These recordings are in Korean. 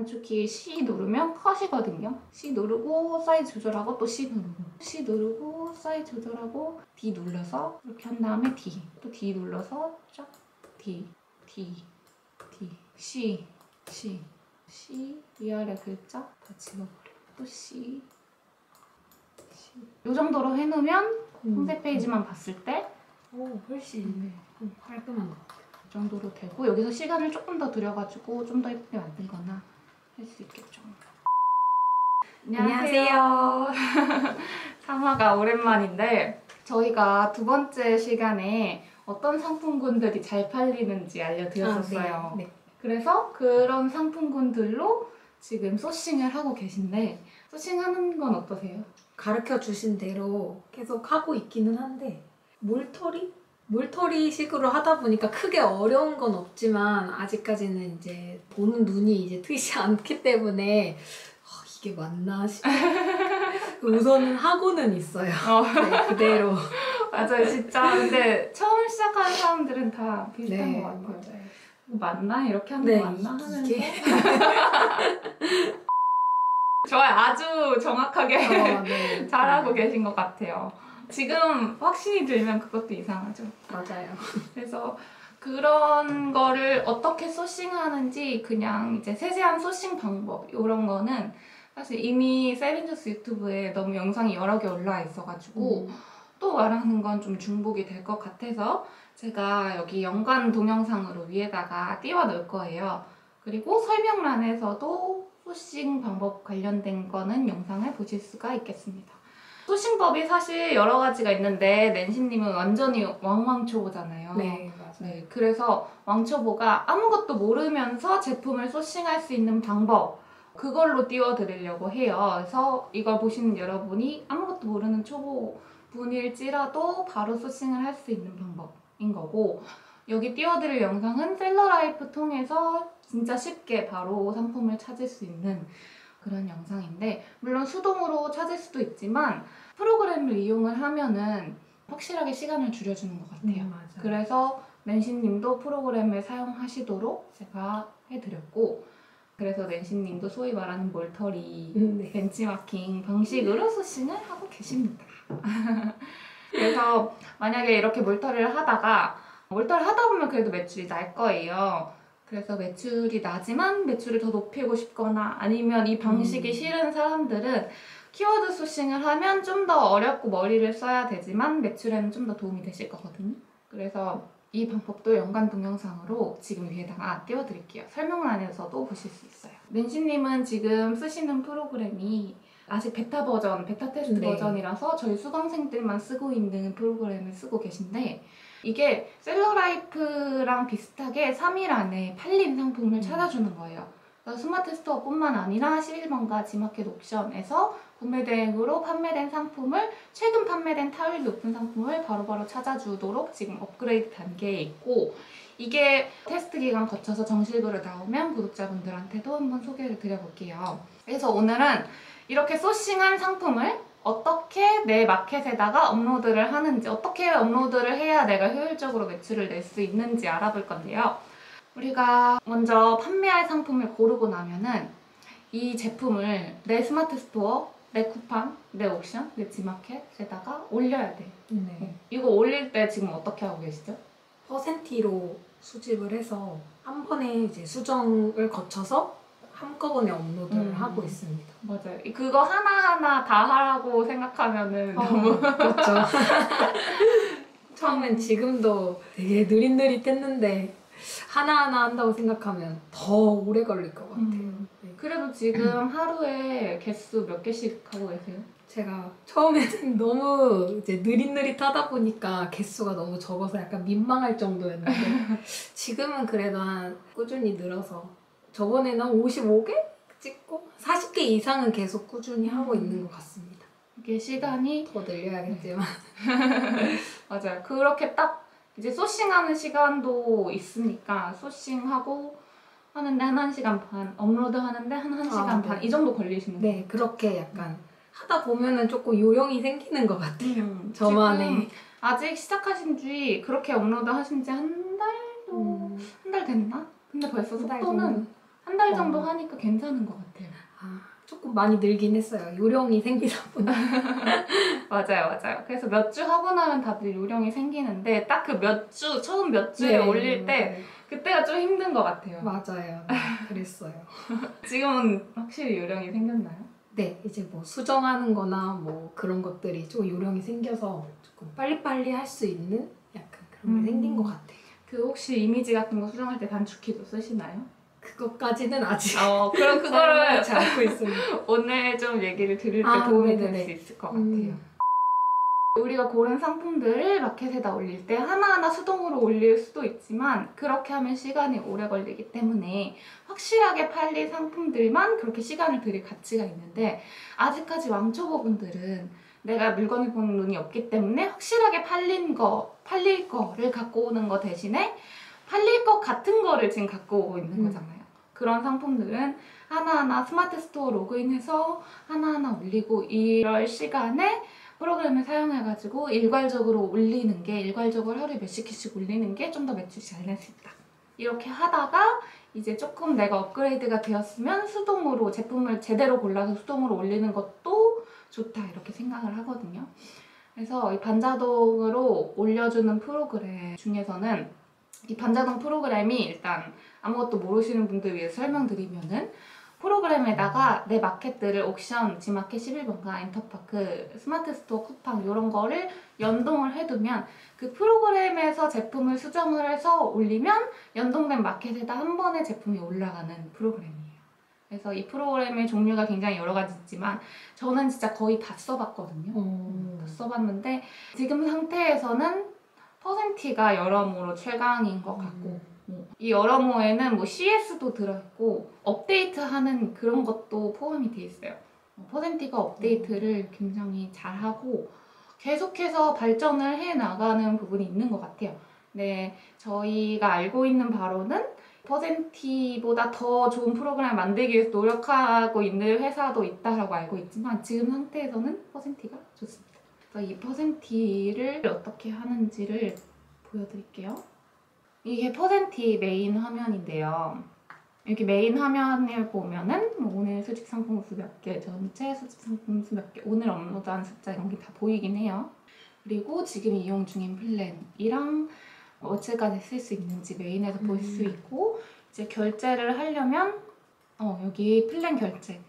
단축키 C 누르면 컷이거든요. C 누르고 사이즈 조절하고 또 C 누르고 C 누르고 사이즈 조절하고 D 눌러서 이렇게 한 다음에 D 또 D 눌러서 쫙 D D D C C C 위아래 글자 다 집어버려. 또 C C 이 정도로 해놓으면 홍대 페이지만 봤을 때 훨씬 깔끔한 것 같아요. 이 정도로 되고 여기서 시간을 조금 더 들여가지고 좀 더 예쁘게 만들거나 할 수 있겠죠. 안녕하세요. 3화가 오랜만인데 저희가 두 번째 시간에 어떤 상품군들이 잘 팔리는지 알려드렸었어요. 네. 그래서 그런 상품군들로 지금 소싱을 하고 계신데 소싱하는 건 어떠세요? 가르쳐 주신 대로 계속 하고 있기는 한데 몰터리식으로 하다 보니까 크게 어려운 건 없지만 아직까지는 이제 보는 눈이 이제 트이지 않기 때문에 이게 맞나 싶어. 우선은 하고는 있어요. 네, 그대로. 맞아요, 진짜. 근데 처음 시작하는 사람들은 다 비슷한 것 같아요. 맞아요. 맞나? 이렇게 하는 네, 거 맞나? 하면서 이게 좋아요. 아주 정확하게 네. 잘하고 계신 것 같아요. 지금 확신이 들면 그것도 이상하죠. 맞아요. 그래서 그런 거를 어떻게 소싱하는지 그냥 이제 세세한 소싱 방법 이런 거는 사실 이미 세븐저스 유튜브에 너무 영상이 여러 개 올라와 있어가지고 또 말하는 건 좀 중복이 될 것 같아서 제가 여기 연관 동영상으로 위에다가 띄워 놓을 거예요. 그리고 설명란에서도 소싱 방법 관련된 거는 영상을 보실 수가 있겠습니다. 소싱법이 사실 여러 가지가 있는데 낸시님은 완전히 왕초보잖아요. 네, 맞아요. 네, 그래서 왕초보가 아무것도 모르면서 제품을 소싱할 수 있는 방법 그걸로 띄워드리려고 해요. 그래서 이걸 보시는 여러분이 아무것도 모르는 초보분일지라도 바로 소싱을 할 수 있는 방법인 거고 여기 띄워드릴 영상은 셀러라이프 통해서 진짜 쉽게 바로 상품을 찾을 수 있는 그런 영상인데 물론 수동으로 찾을 수도 있지만 프로그램을 이용을 하면은 확실하게 시간을 줄여주는 것 같아요. 맞아요. 그래서 낸시님도 프로그램을 사용하시도록 제가 해드렸고 그래서 낸시님도 소위 말하는 몰터리 네. 벤치마킹 방식으로 소싱을 하고 계십니다. 그래서 만약에 이렇게 몰터리를 하다 보면 그래도 매출이 날 거예요. 그래서 매출이 나지만 매출을 더 높이고 싶거나 아니면 이 방식이 싫은 사람들은 키워드 소싱을 하면 좀 더 어렵고 머리를 써야 되지만 매출에는 좀 더 도움이 되실 거거든요. 그래서 이 방법도 연관 동영상으로 지금 위에다가 띄워드릴게요. 설명란에서도 보실 수 있어요. 낸시님은 지금 쓰시는 프로그램이 아직 베타 테스트 네. 버전이라서 저희 수강생들만 쓰고 있는 프로그램을 쓰고 계신데 이게 셀러라이프랑 비슷하게 3일 안에 팔린 상품을 찾아주는 거예요. 그래서 스마트 스토어뿐만 아니라 11번가 지마켓 옵션에서 구매 대행으로 판매된 상품을 최근 판매된 타율이 높은 상품을 바로바로 찾아주도록 지금 업그레이드 단계에 있고 이게 테스트 기간 거쳐서 정식으로 나오면 구독자분들한테도 한번 소개를 드려볼게요. 그래서 오늘은 이렇게 소싱한 상품을 어떻게 내 마켓에다가 업로드를 하는지 어떻게 업로드를 해야 내가 효율적으로 매출을 낼 수 있는지 알아볼 건데요. 우리가 먼저 판매할 상품을 고르고 나면은 이 제품을 내 스마트 스토어, 내 쿠팡, 내 옥션, 내 지마켓에다가 올려야 돼. 네. 이거 올릴 때 지금 어떻게 하고 계시죠? 퍼센티로 수집을 해서 한 번에 이제 수정을 거쳐서 한꺼번에 업로드를 하고 있습니다. 맞아요. 그거 하나하나 다 하라고 생각하면은 너무 그렇죠. 처음엔 지금도 되게 느릿느릿했는데 하나하나 한다고 생각하면 더 오래 걸릴 것 같아요. 네. 그래도 지금 하루에 개수 몇 개씩 하고 계세요? 제가 처음에는 너무 이제 느릿느릿하다 보니까 개수가 너무 적어서 약간 민망할 정도였는데 지금은 그래도 꾸준히 늘어서 저번에는 55개 찍고 40개 이상은 계속 꾸준히 하고 있는 것 같습니다. 이게 시간이 더 늘려야겠지만 맞아요. 그렇게 딱 이제 소싱하는 시간도 있으니까 소싱하고 하는데 한 1시간 반, 업로드 하는데 한 1시간 반 이 정도 걸리시는 거예요. 네, 그렇게 약간 하다 보면은 조금 요령이 생기는 것 같아요. 저만의. 아직 시작하신 지 그렇게 업로드 하신 지 한 달도 한 달 됐나? 근데 벌써 속도는 한 달 정도 하니까 괜찮은 것 같아요. 아, 조금 많이 늘긴 했어요. 요령이 생기다 보니. 맞아요. 그래서 몇 주 하고 나면 다들 요령이 생기는데 딱 그 처음 몇 주에 올릴 때 그때가 좀 힘든 것 같아요. 맞아요. 네, 그랬어요. 지금은 확실히 요령이 생겼나요? 네, 이제 뭐 수정하는 거나 뭐 그런 것들이 좀 요령이 생겨서 조금 빨리빨리 할 수 있는 약간 그런 게 생긴 것 같아요. 그 혹시 이미지 같은 거 수정할 때 단축키도 쓰시나요? 그것까지는 아직 그럼 그거를 사용하지 않고 있습니다. 오늘 좀 얘기를 들을 때 아, 도움이 될 네네네. 수 있을 것 같아요. 우리가 고른 상품들을 마켓에다 올릴 때 하나하나 수동으로 올릴 수도 있지만 그렇게 하면 시간이 오래 걸리기 때문에 확실하게 팔릴 상품들만 그렇게 시간을 들일 가치가 있는데 아직까지 왕초보분들은 내가 물건을 보는 눈이 없기 때문에 확실하게 팔릴 거를 갖고 오는 거 대신에 팔릴 것 같은 거를 지금 갖고 오고 있는 거잖아요. 그런 상품들은 하나하나 스마트 스토어 로그인해서 하나하나 올리고 이럴 시간에 프로그램을 사용해가지고 일괄적으로 일괄적으로 하루에 몇십 개씩 올리는 게 좀 더 매출이 잘 낼 수 있다. 이렇게 하다가 이제 조금 내가 업그레이드가 되었으면 수동으로 제품을 제대로 골라서 수동으로 올리는 것도 좋다 이렇게 생각을 하거든요. 그래서 이 반자동으로 올려주는 프로그램 중에서는 이 반자동 프로그램이 일단 아무것도 모르시는 분들 위해서 설명드리면은 프로그램에다가 내 마켓들을 옥션, 지마켓 11번가, 인터파크, 스마트 스토어, 쿠팡 이런 거를 연동을 해두면 그 프로그램에서 제품을 수정을 해서 올리면 연동된 마켓에다 한 번에 제품이 올라가는 프로그램이에요. 그래서 이 프로그램의 종류가 굉장히 여러 가지 있지만 저는 진짜 거의 다 써봤거든요. 다 써봤는데 지금 상태에서는 퍼센티가 여러모로 최강인 것 같고 이 여러모에는 뭐 CS도 들어있고 업데이트하는 그런 것도 포함이 돼 있어요. 퍼센티가 업데이트를 굉장히 잘하고 계속해서 발전을 해 나가는 부분이 있는 것 같아요. 네, 저희가 알고 있는 바로는 퍼센티보다 더 좋은 프로그램을 만들기 위해서 노력하고 있는 회사도 있다고 알고 있지만 지금 상태에서는 퍼센티가 좋습니다. 그래서 이 퍼센티를 어떻게 하는지를 보여드릴게요. 이게 퍼센티 메인 화면인데요. 여기 메인 화면을 보면은 뭐 오늘 수집 상품 수 몇 개, 전체 수집 상품 수 몇 개, 오늘 업로드한 숫자 이런 게 다 보이긴 해요. 그리고 지금 이용 중인 플랜이랑 어디까지 쓸 수 있는지 메인에서 볼 수 있고 이제 결제를 하려면 여기 플랜 결제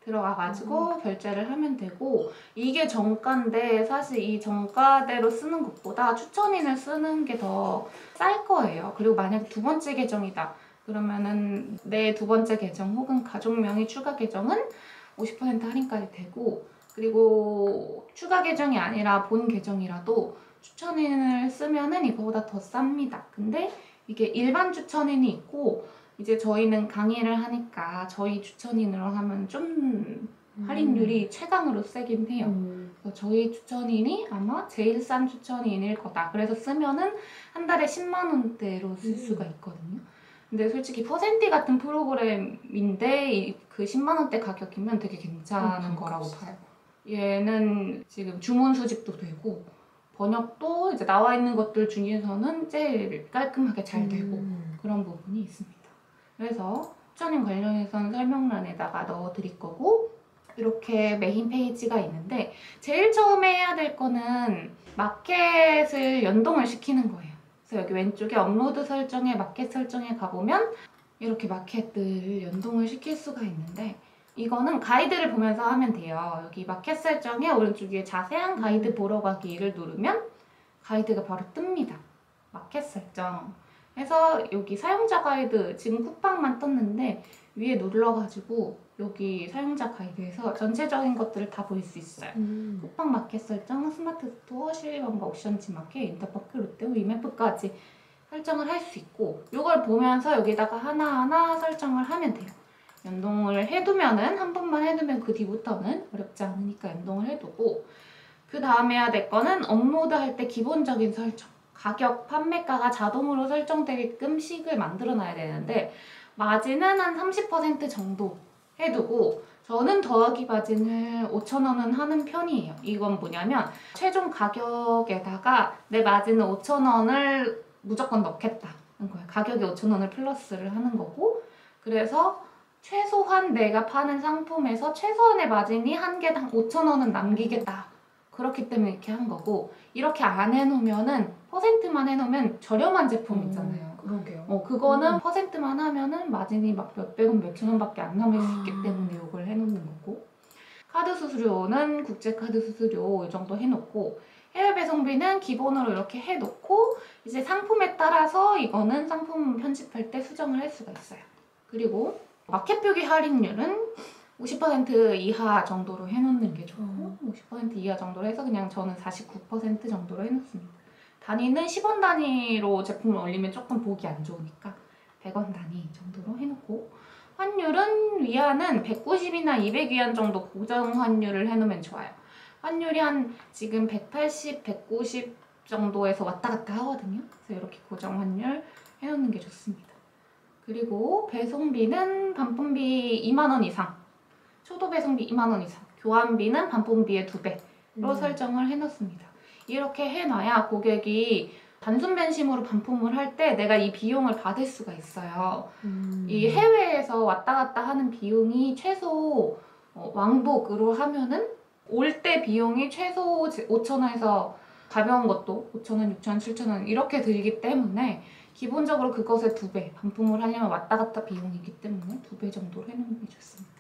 들어가가지고 결제를 하면 되고 이게 정가인데 사실 이 정가대로 쓰는 것보다 추천인을 쓰는 게 더 쌀 거예요. 그리고 만약에 두 번째 계정이다 그러면은 내 두 번째 계정 혹은 가족명의 추가 계정은 50% 할인까지 되고 그리고 추가 계정이 아니라 본 계정이라도 추천인을 쓰면은 이거보다 더 쌉니다. 근데 이게 일반 추천인이 있고 이제 저희는 강의를 하니까 저희 추천인으로 하면 좀 할인율이 최강으로 세긴 해요. 그래서 저희 추천인이 아마 제일 싼 추천인일 거다. 그래서 쓰면은 한 달에 10만 원대로 쓸 수가 있거든요. 근데 솔직히 퍼센티 같은 프로그램인데 그 10만 원대 가격이면 되게 괜찮은 거라고 봐요. 얘는 지금 주문 수집도 되고 번역도 이제 나와 있는 것들 중에서는 제일 깔끔하게 잘 되고 그런 부분이 있습니다. 그래서 추천인 관련해서는 설명란에다가 넣어드릴 거고 이렇게 메인 페이지가 있는데 제일 처음에 해야 될 거는 마켓을 연동을 시키는 거예요. 그래서 여기 왼쪽에 업로드 설정에 마켓 설정에 가보면 이렇게 마켓들을 연동을 시킬 수가 있는데 이거는 가이드를 보면서 하면 돼요. 여기 마켓 설정에 오른쪽 위에 자세한 가이드 보러 가기를 누르면 가이드가 바로 뜹니다. 마켓 설정 해서 여기 사용자 가이드 지금 쿠팡만 떴는데 위에 눌러가지고 여기 사용자 가이드에서 전체적인 것들을 다 볼 수 있어요. 쿠팡 마켓 설정, 스마트 스토어, 실리번가, 옥션 지마켓, 인터파크, 롯데호, 위메프까지 설정을 할 수 있고 이걸 보면서 여기다가 하나하나 설정을 하면 돼요. 연동을 해두면은 한 번만 해두면 그 뒤부터는 어렵지 않으니까 연동을 해두고 그 다음에 해야 될 거는 업로드 할 때 기본적인 설정 가격, 판매가가 자동으로 설정되게끔 식을 만들어 놔야 되는데 마진은 한 30% 정도 해두고 저는 더하기 마진을 5,000원은 하는 편이에요. 이건 뭐냐면 최종 가격에다가 내 마진은 5,000원을 무조건 넣겠다는 거예요. 가격에 5,000원을 플러스를 하는 거고 그래서 최소한 내가 파는 상품에서 최소한의 마진이 한 개당 5,000원은 남기겠다. 그렇기 때문에 이렇게 한 거고, 이렇게 안 해놓으면은 퍼센트만 해놓으면 저렴한 제품 있잖아요. 그러게요. 그거는 퍼센트만 하면은 마진이 막 몇백원, 몇천원밖에 안 남을 수 있기 때문에 이걸 해놓는 거고, 카드 수수료는 국제 카드 수수료 이 정도 해놓고, 해외 배송비는 기본으로 이렇게 해놓고, 이제 상품에 따라서 이거는 상품 편집할 때 수정을 할 수가 있어요. 그리고 마켓 표기 할인율은 50% 이하 정도로 해놓는 게 좋고, 50% 이하 정도로 해서 그냥 저는 49% 정도로 해놓습니다. 단위는 10원 단위로 제품을 올리면 조금 보기 안 좋으니까 100원 단위 정도로 해놓고, 환율은 위안은 190이나 200위안 정도 고정 환율을 해놓으면 좋아요. 환율이 한 지금 180, 190 정도에서 왔다 갔다 하거든요. 그래서 이렇게 고정 환율 해놓는 게 좋습니다. 그리고 배송비는 반품비 2만원 이상, 초도 배송비 2만원 이상, 교환비는 반품비의 2배로 설정을 해놓습니다. 이렇게 해놔야 고객이 단순 변심으로 반품을 할 때 내가 이 비용을 받을 수가 있어요. 이 해외에서 왔다 갔다 하는 비용이 최소 왕복으로 하면은 올 때 비용이 최소 5,000원에서 가벼운 것도 5,000원, 6,000원, 7,000원 이렇게 들기 때문에 기본적으로 그것의 2배, 반품을 하려면 왔다 갔다 비용이기 때문에 2배 정도로 해놓는 게 좋습니다.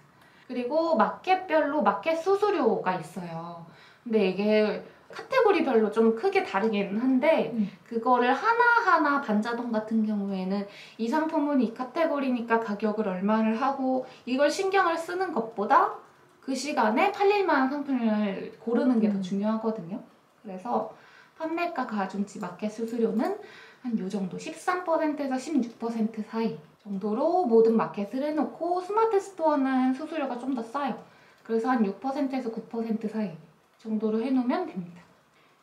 그리고 마켓별로 마켓 수수료가 있어요. 근데 이게 카테고리별로 좀 크게 다르긴 한데 그거를 하나하나 반자동 같은 경우에는 이 상품은 이 카테고리니까 가격을 얼마를 하고 이걸 신경을 쓰는 것보다 그 시간에 팔릴 만한 상품을 고르는 게 더 중요하거든요. 그래서 판매가 가중치 마켓 수수료는 한 요 정도 13%에서 16% 사이 정도로 모든 마켓을 해놓고, 스마트 스토어는 수수료가 좀 더 싸요. 그래서 한 6%에서 9% 사이 정도로 해놓으면 됩니다.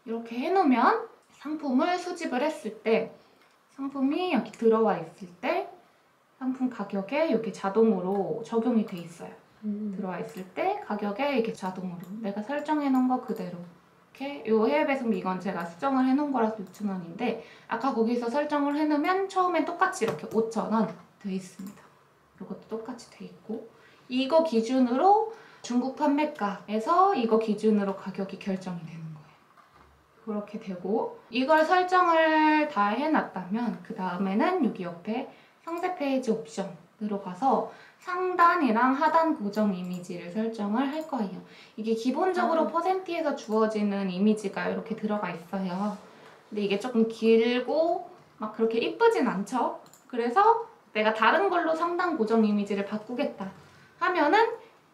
이렇게 해놓으면 상품을 수집을 했을 때, 상품이 여기 들어와 있을 때 상품 가격에 이렇게 자동으로 적용이 돼 있어요. 들어와 있을 때 가격에 이렇게 자동으로 내가 설정해 놓은 거 그대로 이렇게, 요 해외 배송비 이건 제가 수정을 해 놓은 거라서 6,000원인데 아까 거기서 설정을 해 놓으면 처음엔 똑같이 이렇게 5,000원 돼 있습니다. 이것도 똑같이 돼 있고, 이거 기준으로 중국 판매가에서 이거 기준으로 가격이 결정이 되는 거예요. 그렇게 되고, 이걸 설정을 다 해놨다면 그 다음에는 여기 옆에 상세 페이지 옵션으로 가서 상단이랑 하단 고정 이미지를 설정을 할 거예요. 이게 기본적으로 퍼센티에서 주어지는 이미지가 이렇게 들어가 있어요. 근데 이게 조금 길고 막 그렇게 이쁘진 않죠? 그래서 내가 다른 걸로 상단 고정 이미지를 바꾸겠다 하면은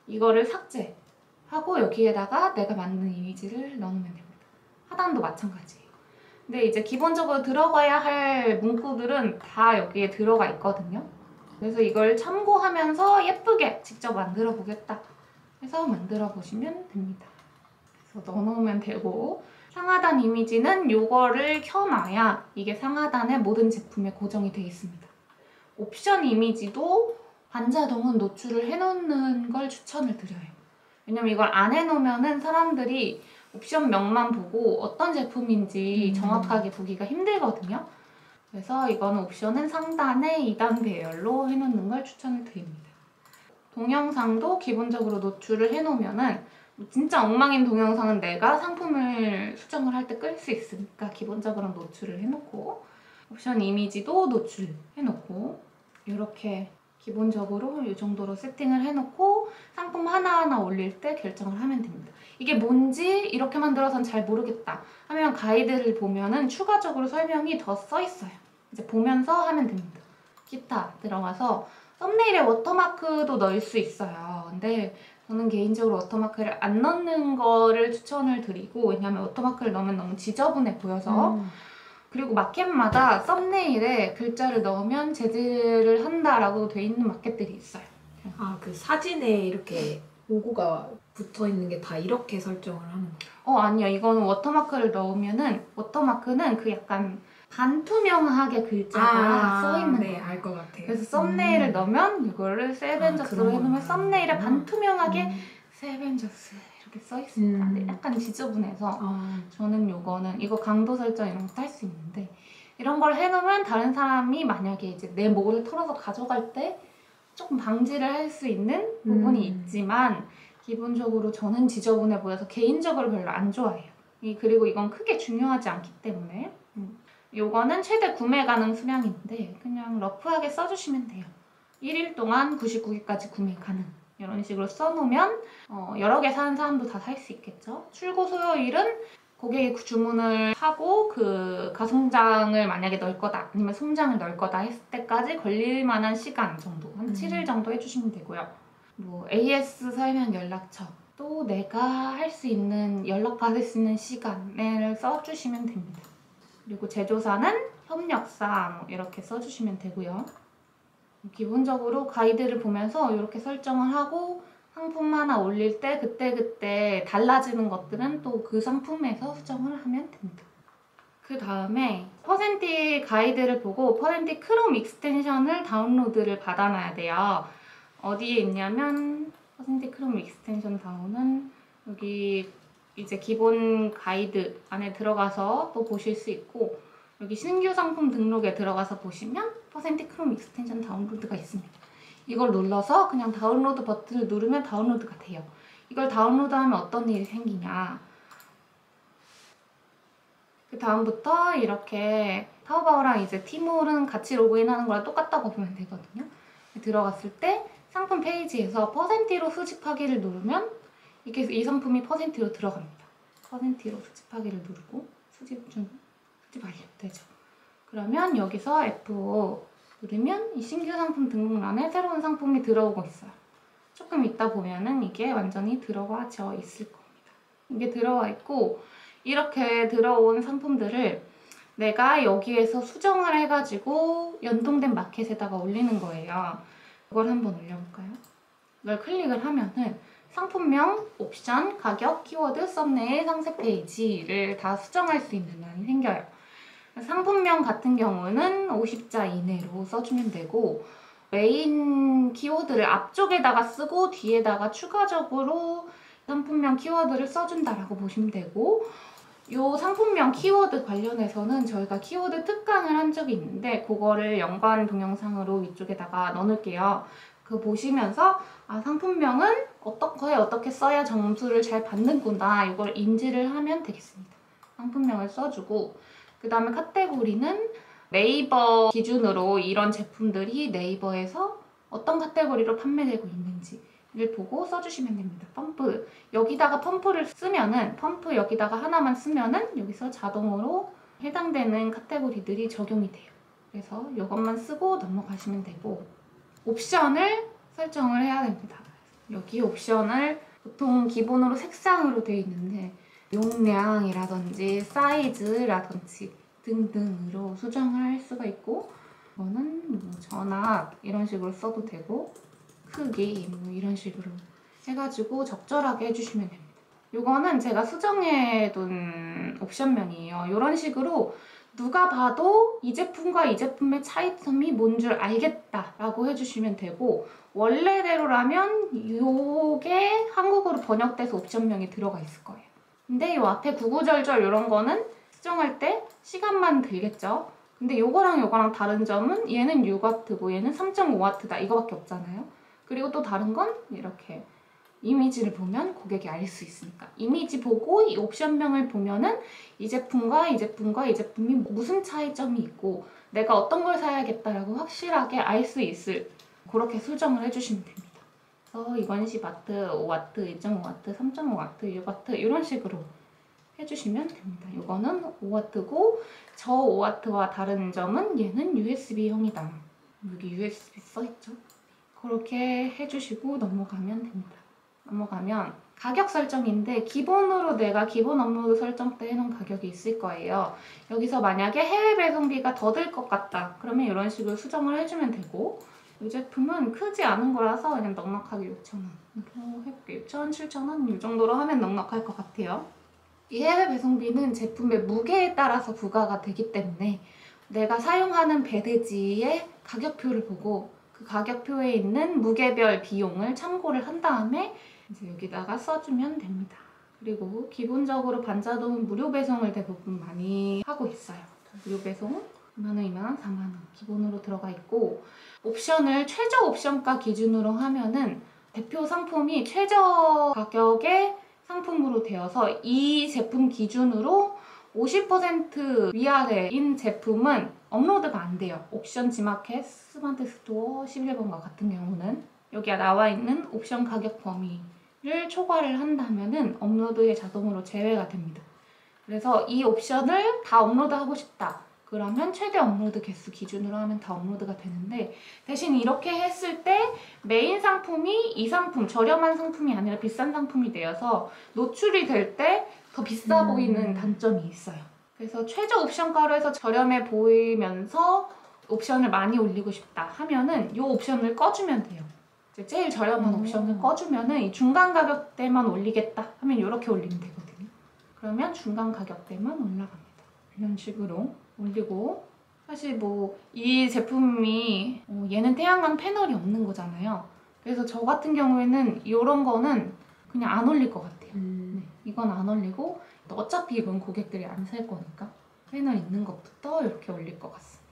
이거를 삭제하고 여기에다가 내가 만든 이미지를 넣으면 됩니다. 하단도 마찬가지예요. 근데 이제 기본적으로 들어가야 할 문구들은 다 여기에 들어가 있거든요. 그래서 이걸 참고하면서 예쁘게 직접 만들어 보겠다 해서 만들어 보시면 됩니다. 그래서 넣어놓으면 되고, 상하단 이미지는 이거를 켜놔야 이게 상하단에 모든 제품에 고정이 되어 있습니다. 옵션 이미지도 반자동은 노출을 해놓는 걸 추천을 드려요. 왜냐면 이걸 안 해놓으면은 사람들이 옵션명만 보고 어떤 제품인지 정확하게 보기가 힘들거든요. 그래서 이거는 옵션은 상단에 2단 배열로 해놓는 걸 추천을 드립니다. 동영상도 기본적으로 노출을 해놓으면은 진짜 엉망인 동영상은 내가 상품을 수정을 할 때 끌 수 있으니까 기본적으로 노출을 해놓고, 옵션 이미지도 노출해놓고, 이렇게 기본적으로 이 정도로 세팅을 해놓고 상품 하나하나 올릴 때 결정을 하면 됩니다. 이게 뭔지 이렇게 만들어서는 잘 모르겠다 하면 가이드를 보면은 추가적으로 설명이 더 써 있어요. 이제 보면서 하면 됩니다. 기타 들어가서 썸네일에 워터마크도 넣을 수 있어요. 근데 저는 개인적으로 워터마크를 안 넣는 거를 추천을 드리고, 왜냐하면 워터마크를 넣으면 너무 지저분해 보여서. 그리고 마켓마다 썸네일에 글자를 넣으면 제재를 한다라고 돼 있는 마켓들이 있어요. 아, 그 사진에 이렇게 로고가 붙어 있는 게 다 이렇게 설정을 하는 거예요? 아니요. 이거는 워터마크를 넣으면은, 워터마크는 그 약간 반투명하게 글자가 써있는 네, 거예요. 알 것 같아요. 그래서 썸네일을 넣으면 이거를 세벤저스로 해놓으면 썸네일에 반투명하게 세벤저스 이렇게 써있습니다. 근데 약간 지저분해서 저는 이거 강도 설정 이런 것도 할 수 있는데, 이런 걸 해놓으면 다른 사람이 만약에 이제 내 목을 털어서 가져갈 때 조금 방지를 할 수 있는 부분이 있지만 기본적으로 저는 지저분해 보여서 개인적으로 별로 안 좋아해요. 그리고 이건 크게 중요하지 않기 때문에 요거는 최대 구매 가능 수량인데 그냥 러프하게 써주시면 돼요. 1일 동안 99개까지 구매 가능. 이런 식으로 써놓으면 여러 개 사는 사람도 다 살 수 있겠죠. 출고 소요일은 고객이 주문을 하고 그 가송장을 만약에 넣을 거다 아니면 송장을 넣을 거다 했을 때까지 걸릴 만한 시간 정도 한 7일 정도 해주시면 되고요. 뭐 AS 설명 연락처 또 내가 할 수 있는 연락받을 수 있는 시간을 써주시면 됩니다. 그리고 제조사는 협력사 뭐 이렇게 써주시면 되고요. 기본적으로 가이드를 보면서 이렇게 설정을 하고 상품 하나 올릴 때 그때그때 달라지는 것들은 또 그 상품에서 수정을 하면 됩니다. 그 다음에 퍼센티 가이드를 보고 퍼센티 크롬 익스텐션을 다운로드를 받아놔야 돼요. 어디에 있냐면 퍼센티 크롬 익스텐션 다운은 여기 이제 기본 가이드 안에 들어가서 또 보실 수 있고 여기 신규 상품 등록에 들어가서 보시면 퍼센티 크롬 익스텐션 다운로드가 있습니다. 이걸 눌러서 그냥 다운로드 버튼을 누르면 다운로드가 돼요. 이걸 다운로드하면 어떤 일이 생기냐. 그 다음부터 이렇게 타오바오랑 이제 티몰은 같이 로그인하는 거랑 똑같다고 보면 되거든요. 들어갔을 때 상품 페이지에서 퍼센티로 수집하기를 누르면 이게 이 상품이 퍼센티로 들어갑니다. 퍼센티로 수집하기를 누르고 수집 완료되죠. 그러면 여기서 F5 누르면 이 신규 상품 등록란에 새로운 상품이 들어오고 있어요. 조금 있다 보면은 이게 완전히 들어와져 있을 겁니다. 이게 들어와 있고 이렇게 들어온 상품들을 내가 여기에서 수정을 해가지고 연동된 마켓에다가 올리는 거예요. 이걸 한번 올려볼까요? 이걸 클릭을 하면은 상품명, 옵션, 가격, 키워드, 썸네일, 상세 페이지를 다 수정할 수 있는 란이 생겨요. 상품명 같은 경우는 50자 이내로 써주면 되고 메인 키워드를 앞쪽에다가 쓰고 뒤에다가 추가적으로 상품명 키워드를 써준다라고 보시면 되고 이 상품명 키워드 관련해서는 저희가 키워드 특강을 한 적이 있는데 그거를 연관 동영상으로 위쪽에다가 넣어놓을게요. 그거 보시면서 아, 상품명은 어떻게 써야 점수를 잘 받는구나 이걸 인지를 하면 되겠습니다. 상품명을 써주고 그 다음에 카테고리는 네이버 기준으로 이런 제품들이 네이버에서 어떤 카테고리로 판매되고 있는지를 보고 써주시면 됩니다. 펌프 여기다가 펌프를 쓰면은 펌프 여기다가 하나만 쓰면은 여기서 자동으로 해당되는 카테고리들이 적용이 돼요. 그래서 이것만 쓰고 넘어가시면 되고 옵션을 설정을 해야 됩니다. 여기 옵션을 보통 기본으로 색상으로 되어 있는데 용량이라든지 사이즈라든지 등등으로 수정을 할 수가 있고 이거는 뭐 전압 이런 식으로 써도 되고 크기 뭐 이런 식으로 해가지고 적절하게 해주시면 됩니다. 이거는 제가 수정해둔 옵션명이에요. 이런 식으로 누가 봐도 이 제품과 이 제품의 차이점이 뭔 줄 알겠다라고 해주시면 되고 원래대로라면 이게 한국어로 번역돼서 옵션명이 들어가 있을 거예요. 근데 이 앞에 구구절절 이런 거는 수정할 때 시간만 들겠죠. 근데 요거랑 다른 점은 얘는 6W고 얘는 3.5W다 이거밖에 없잖아요. 그리고 또 다른 건 이렇게 이미지를 보면 고객이 알 수 있으니까 이미지 보고 이 옵션명을 보면은 이 제품과 이 제품과 이 제품이 무슨 차이점이 있고 내가 어떤 걸 사야겠다라고 확실하게 알 수 있을 그렇게 수정을 해주시면 됩니다. 그래서 이건 10W, 5W, 2.5W, 3.5W, 6W 이런 식으로 해주시면 됩니다. 이거는 5W고 저 5W와 다른 점은 얘는 USB형이다. 여기 USB 써있죠? 그렇게 해주시고 넘어가면 됩니다. 넘어가면 가격 설정인데 기본으로 내가 기본 업로드 설정 때 해놓은 가격이 있을 거예요. 여기서 만약에 해외 배송비가 더 들 것 같다. 그러면 이런 식으로 수정을 해주면 되고 이 제품은 크지 않은 거라서 그냥 넉넉하게 6,000원으로 해볼게요. 6,000원, 7,000원 이 정도로 하면 넉넉할 것 같아요. 이 해외 배송비는 제품의 무게에 따라서 부과가 되기 때문에 내가 사용하는 배대지의 가격표를 보고 그 가격표에 있는 무게별 비용을 참고를 한 다음에 이제 여기다가 써주면 됩니다. 그리고 기본적으로 반자동은 무료 배송을 대부분 많이 하고 있어요. 무료 배송 2만원, 2만원, 4만원 기본으로 들어가 있고 옵션을 최저 옵션가 기준으로 하면은 대표 상품이 최저 가격의 상품으로 되어서 이 제품 기준으로 50% 위아래인 제품은 업로드가 안 돼요. 옵션 지마켓, 스마트 스토어 11번과 같은 경우는 여기 나와 있는 옵션 가격 범위를 초과를 한다면은 업로드에 자동으로 제외가 됩니다. 그래서 이 옵션을 다 업로드하고 싶다. 그러면 최대 업로드 개수 기준으로 하면 다 업로드가 되는데 대신 이렇게 했을 때 메인 상품이 이 상품, 저렴한 상품이 아니라 비싼 상품이 되어서 노출이 될 때 더 비싸 보이는 단점이 있어요. 그래서 최저 옵션가로 해서 저렴해 보이면서 옵션을 많이 올리고 싶다 하면은 이 옵션을 꺼주면 돼요. 이제 제일 저렴한 옵션을 꺼주면은 이 중간 가격대만 올리겠다 하면 이렇게 올리면 되거든요. 그러면 중간 가격대만 올라갑니다. 이런 식으로 올리고 사실 뭐 이 제품이 얘는 태양광 패널이 없는 거잖아요. 그래서 저 같은 경우에는 이런 거는 그냥 안 올릴 것 같아요. 네, 이건 안 올리고 어차피 이건 고객들이 안 살 거니까 패널 있는 것부터 이렇게 올릴 것 같습니다.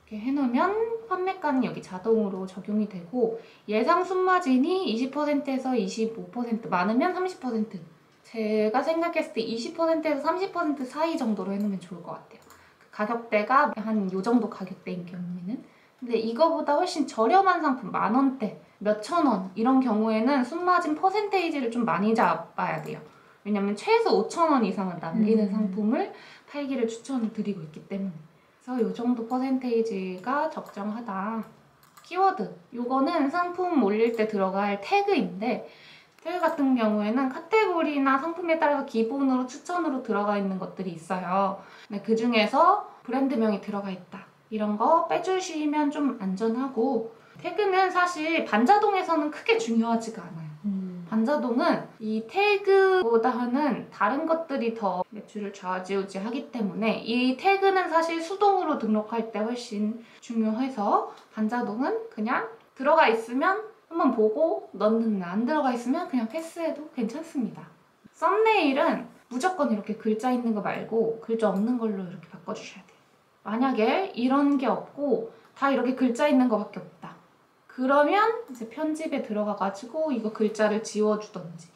이렇게 해놓으면 판매가는 여기 자동으로 적용이 되고 예상 순마진이 20%에서 25% 많으면 30% 제가 생각했을 때 20%에서 30% 사이 정도로 해놓으면 좋을 것 같아요. 그 가격대가 한 요 정도 가격대인 경우에는 근데 이거보다 훨씬 저렴한 상품 10,000원대, 몇천 원 이런 경우에는 순마진 퍼센테이지를 좀 많이 잡아야 돼요. 왜냐면 최소 5,000원 이상은 남기는 상품을 팔기를 추천을 드리고 있기 때문에 그래서 이 정도 퍼센테이지가 적정하다. 키워드 요거는 상품 올릴 때 들어갈 태그인데 태그 같은 경우에는 카테고리나 상품에 따라서 기본으로 추천으로 들어가 있는 것들이 있어요. 근데 그 중에서 브랜드명이 들어가 있다. 이런 거 빼주시면 좀 안전하고 태그는 사실 반자동에서는 크게 중요하지가 않아요. 반자동은 이 태그보다는 다른 것들이 더 매출을 좌지우지하기 때문에 이 태그는 사실 수동으로 등록할 때 훨씬 중요해서 반자동은 그냥 들어가 있으면 한번 보고 넣는 안 들어가 있으면 그냥 패스해도 괜찮습니다. 썸네일은 무조건 이렇게 글자 있는 거 말고 글자 없는 걸로 이렇게 바꿔주셔야 돼요. 만약에 이런 게 없고 다 이렇게 글자 있는 거밖에 없다. 그러면 이제 편집에 들어가가지고 이거 글자를 지워주던지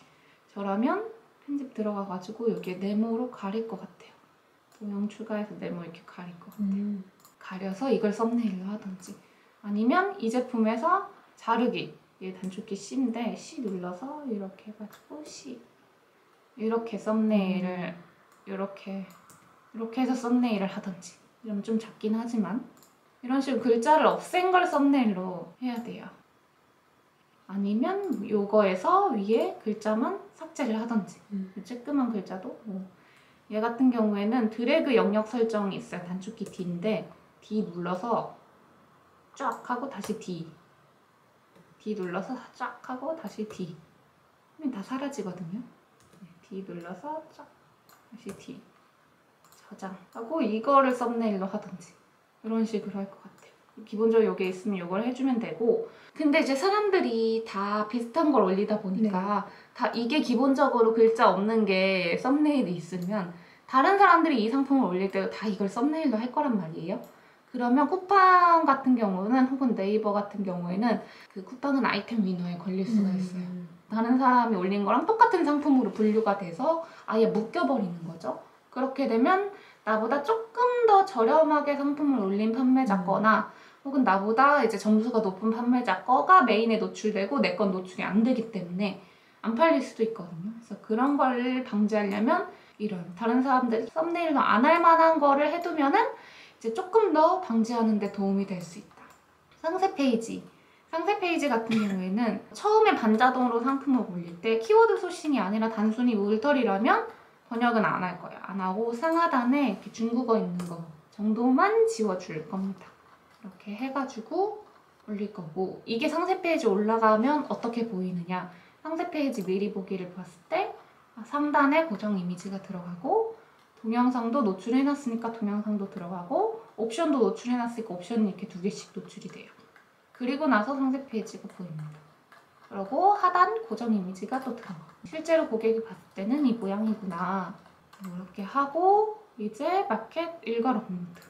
저라면 편집 들어가가지고 여기에 네모로 가릴 것 같아요. 도형 추가해서 네모 이렇게 가릴 것 같아요. 가려서 이걸 썸네일로 하던지 아니면 이 제품에서 자르기 얘 단축키 C인데 C 눌러서 이렇게 해가지고 C 이렇게 썸네일을 이렇게 해서 썸네일을 하던지 이러면 좀 작긴 하지만 이런 식으로 글자를 없앤 걸 썸네일로 해야 돼요. 아니면 요거에서 위에 글자만 삭제를 하던지 쬐끄만 글자도 얘 같은 경우에는 드래그 영역 설정이 있어요. 단축키 D인데 D 눌러서 쫙 하고 다시 D 눌러서 쫙 하고 다시 D 하면 다 사라지거든요. D 눌러서 쫙 다시 D 저장하고 이거를 썸네일로 하던지 이런 식으로 할 것 같아요. 기본적으로 여기에 있으면 이걸 해주면 되고 근데 이제 사람들이 다 비슷한 걸 올리다 보니까 다 이게 기본적으로 글자 없는 게 썸네일이 있으면 다른 사람들이 이 상품을 올릴 때도 다 이걸 썸네일로 할 거란 말이에요. 그러면 쿠팡 같은 경우는 혹은 네이버 같은 경우에는 그 쿠팡은 아이템 위너에 걸릴 수가 있어요. 다른 사람이 올린 거랑 똑같은 상품으로 분류가 돼서 아예 묶여버리는 거죠. 그렇게 되면 나보다 조금 더 저렴하게 상품을 올린 판매자 거나 혹은 나보다 이제 점수가 높은 판매자 거가 메인에 노출되고 내 건 노출이 안 되기 때문에 안 팔릴 수도 있거든요. 그래서 그런 걸 방지하려면 이런 다른 사람들이 썸네일로 안 할 만한 거를 해두면은 이제 조금 더 방지하는 데 도움이 될 수 있다. 상세 페이지 같은 경우에는 처음에 반자동으로 상품을 올릴 때 키워드 소싱이 아니라 단순히 울터리라면 번역은 안 할 거예요. 안 하고 상하단에 이렇게 중국어 있는 거 정도만 지워줄 겁니다. 이렇게 해가지고 올릴 거고 이게 상세 페이지 올라가면 어떻게 보이느냐 상세 페이지 미리 보기를 봤을 때 상단에 고정 이미지가 들어가고 동영상도 노출해놨으니까 동영상도 들어가고 옵션도 노출해놨으니까 옵션이 이렇게 2개씩 노출이 돼요. 그리고 나서 상세 페이지가 보입니다. 그리고 하단 고정 이미지가 또 들어가고 실제로 고객이 봤을 때는 이 모양이구나 이렇게 하고 이제 마켓 일괄 업로드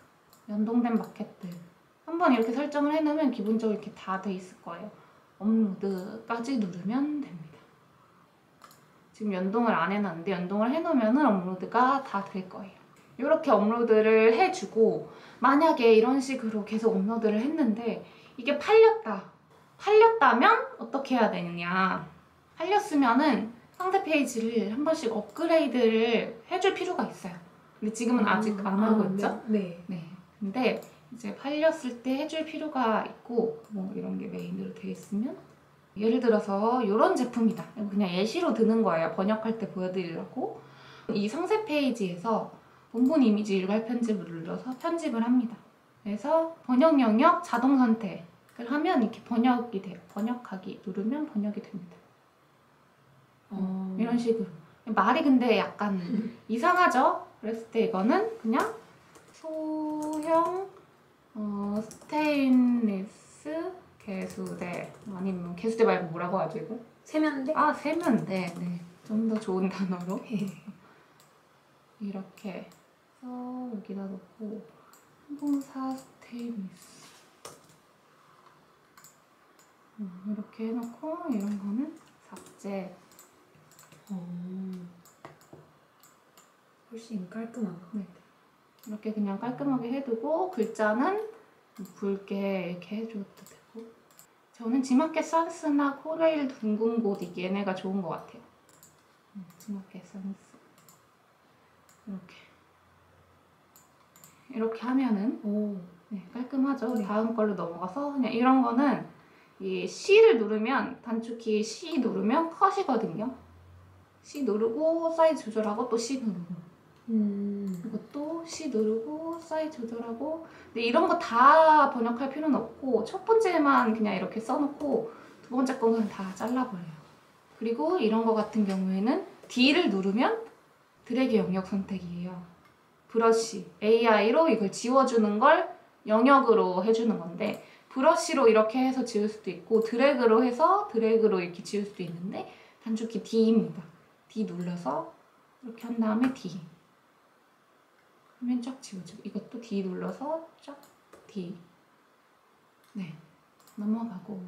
연동된 마켓들 한번 이렇게 설정을 해놓으면 기본적으로 이렇게 다 돼 있을 거예요. 업로드까지 누르면 됩니다. 지금 연동을 안 해놨는데 연동을 해놓으면 업로드가 다 될 거예요. 이렇게 업로드를 해주고 만약에 이런 식으로 계속 업로드를 했는데 이게 팔렸다면 어떻게 해야 되느냐. 팔렸으면은 상세 페이지를 한 번씩 업그레이드를 해줄 필요가 있어요. 근데 지금은 아직 안 하고 있죠? 네. 네. 근데 이제 팔렸을 때 해줄 필요가 있고 뭐 이런 게 메인으로 되어 있으면 예를 들어서 이런 제품이다. 그냥 예시로 드는 거예요. 번역할 때 보여드리려고. 이 상세 페이지에서 본문 이미지 일괄 편집을 눌러서 편집을 합니다. 그래서 번역 영역 자동 선택을 하면 이렇게 번역이 돼요. 번역하기 누르면 번역이 됩니다. 이런 식으로. 말이 근데 약간 이상하죠? 그랬을 때 이거는 그냥 소형 스테인리스 개수대 아니면 개수대 말고 뭐라고 하죠 이거? 세면대? 아 세면대. 네. 좀 더 좋은 단어로 이렇게 해서 여기다 놓고 항공사 스테인리스 이렇게 해놓고 이런 거는 삭제. 훨씬 깔끔한 거. 네. 이렇게 그냥 깔끔하게 해두고 글자는 굵게 이렇게 해줘도 되고. 저는 지마켓 산스나 코레일 둥근 곳 얘네가 좋은 것 같아요. 지마켓 산스 이렇게 하면은 네, 깔끔하죠. 네. 다음 걸로 넘어가서 그냥 이런 거는 이 C를 누르면 단축키 C 누르면 컷이거든요. C 누르고 사이즈 조절하고 또 C 누르고 이것도 C 누르고 사이즈 조절하고. 근데 이런 거 다 번역할 필요는 없고 첫 번째만 그냥 이렇게 써놓고 두 번째 거는 다 잘라버려요. 그리고 이런 거 같은 경우에는 D를 누르면 드래그 영역 선택이에요. 브러쉬, AI로 이걸 지워주는 걸 영역으로 해주는 건데 브러쉬로 이렇게 해서 지울 수도 있고 드래그로 해서 드래그로 이렇게 지울 수도 있는데 단축키 D입니다. D 눌러서 이렇게 한 다음에 D 하면 쫙 지워지고 이것도 D 눌러서 쫙 D 네 넘어가고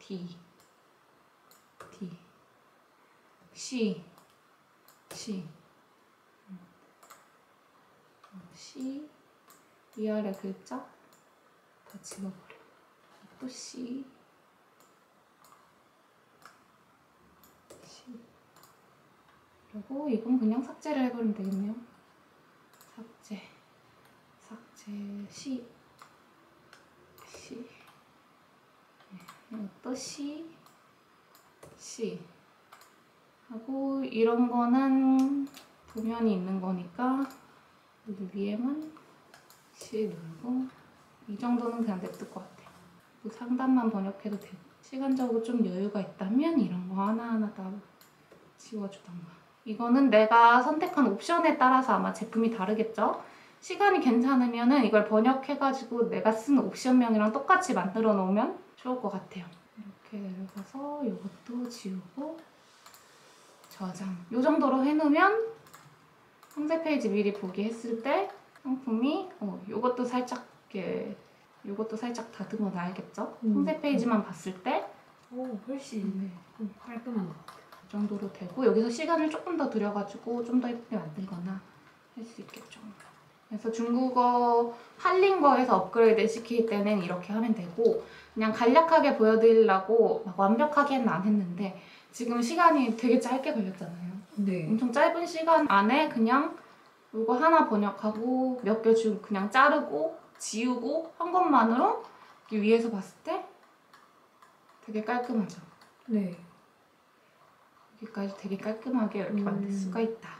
D D C C C 위아래 글자 다 지워버려. 또 C C 그리고 이건 그냥 삭제를 해버리면 되겠네요. 삭제 C 또 C 하고 이런 거는 도면이 있는 거니까 여기 위에만 C 누르고 이 정도는 그냥 냅둘 것 같아요. 뭐 상단만 번역해도 되고 시간적으로 좀 여유가 있다면 이런 거 하나하나 다 지워주던가. 이거는 내가 선택한 옵션에 따라서 아마 제품이 다르겠죠? 시간이 괜찮으면 이걸 번역해가지고 내가 쓴 옵션명이랑 똑같이 만들어 놓으면 좋을 것 같아요. 이렇게 내려가서 이것도 지우고 저장. 이 정도로 해놓으면 상세 페이지 미리 보기 했을 때 상품이 이것도 살짝 다듬어 놔야겠죠? 상세 페이지만 봤을 때 훨씬 깔끔한 거. 이 정도로 되고 여기서 시간을 조금 더 들여가지고 좀 더 예쁘게 만들거나 할 수 있겠죠. 그래서 중국어 팔린 거에서 업그레이드 시킬 때는 이렇게 하면 되고 그냥 간략하게 보여드리려고 막 완벽하게는 안 했는데 지금 시간이 되게 짧게 걸렸잖아요. 네. 엄청 짧은 시간 안에 그냥 이거 하나 번역하고 몇 개 중 그냥 자르고 지우고 한 것만으로 이렇게 위에서 봤을 때 되게 깔끔하죠. 네. 여기까지 되게 깔끔하게 이렇게 만들 수가 있다.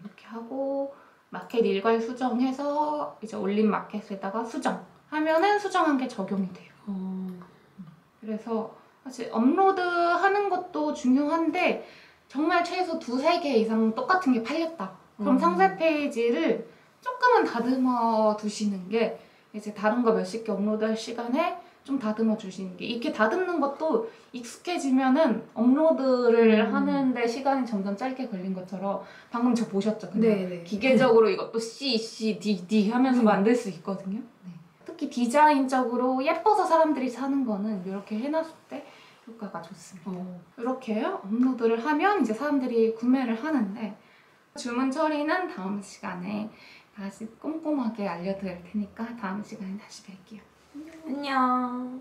이렇게 하고 마켓 일괄 수정해서 이제 올린 마켓에다가 수정하면은 수정한 게 적용이 돼요. 그래서 사실 업로드하는 것도 중요한데 정말 최소 2-3개 이상 똑같은 게 팔렸다. 그럼 상세 페이지를 조금은 다듬어 두시는 게 이제 다른 거 몇십 개 업로드할 시간에 좀 다듬어 주시는 게, 이렇게 다듬는 것도 익숙해지면은 업로드를 하는데 시간이 점점 짧게 걸린 것처럼 방금 저 보셨죠? 그냥 네네. 기계적으로 이것도 C, D 하면서 만들 수 있거든요. 네. 특히 디자인적으로 예뻐서 사람들이 사는 거는 이렇게 해놨을 때 효과가 좋습니다. 이렇게 업로드를 하면 이제 사람들이 구매를 하는데, 주문 처리는 다음 시간에 다시 꼼꼼하게 알려드릴 테니까 다음 시간에 다시 뵐게요. 안녕.